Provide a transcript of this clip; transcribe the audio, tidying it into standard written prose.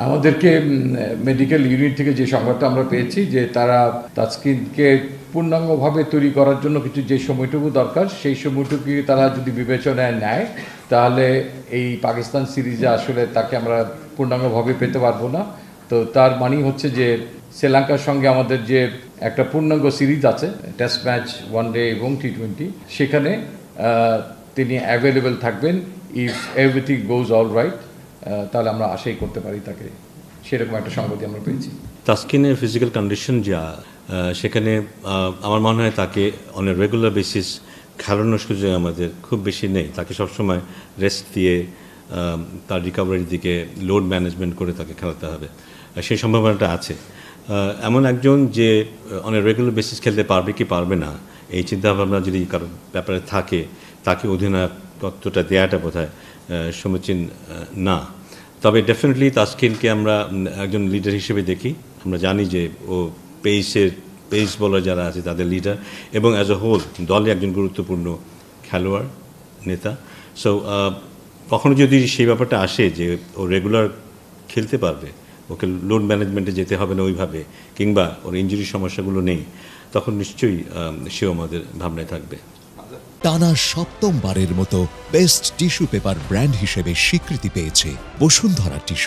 আমাদেরকে medical unit থেকে যে সংবাদটা আমরা পেয়েছি যে তারা তাসকিনকে পূর্ণাঙ্গভাবে তৈরি করার জন্য কিছু যে সময়টুকু দরকার সেই সময়টুকু তারা যদি বিবেচনায় নেয় তাহলে এই পাকিস্তান সিরিজে আসলে তাকে আমরা পূর্ণাঙ্গভাবে পেতে পারবো না। তো তার মানেই হচ্ছে যে শ্রীলঙ্কার সঙ্গে আমাদের যে একটা পূর্ণাঙ্গ সিরিজ আছে, টেস্ট ম্যাচ, ওয়ানডে এবং টি-20, সেখানে তিনি অ্যাভেলেবেল থাকবেন if everything goes all right. তাহলে আমরা আশাই করতে পারি তাকে, সেরকম একটা সংবাদই আমরা পেয়েছি। তাসকিনের ফিজিক্যাল কন্ডিশন যা, সেখানে আমার মনে হয় তাকে অন এ রেগুলার বেসিস খেলানোর সুযোগ আমাদের খুব বেশি নেই। তাকে সবসময় রেস্ট দিয়ে তার রিকভারির দিকে লোড ম্যানেজমেন্ট করে তাকে খেলাতে হবে, সেই সম্ভাবনাটা আছে। এমন একজন যে অন এ রেগুলার বেসিস খেলতে পারবে কি পারবে না এই চিন্তাভাবনা যদি কারোর ব্যাপারে থাকে, তাকে অধিনায়কত্বটা দেওয়াটা বোধহয় সমীচীন না। তবে ডেফিনেটলি তাসকিনকে আমরা একজন লিডার হিসেবে দেখি। আমরা জানি যে ও পেস বলার যারা আছে তাদের লিডার, এবং অ্যাজ এ হোল দলে একজন গুরুত্বপূর্ণ খেলোয়াড়, নেতা। সো কখনো যদি সেই ব্যাপারটা আসে যে ও রেগুলার খেলতে পারবে, ওকে লোড ম্যানেজমেন্টে যেতে হবে না ওইভাবে, কিংবা ওর ইনজুরির সমস্যাগুলো নেই, তখন নিশ্চয়ই সেও আমাদের ভাবনায় থাকবে। টানা সপ্তমবারের মতো বেস্ট টিস্যু পেপার ব্র্যান্ড হিসেবে স্বীকৃতি পেয়েছে বসুন্ধরা টিস্যু।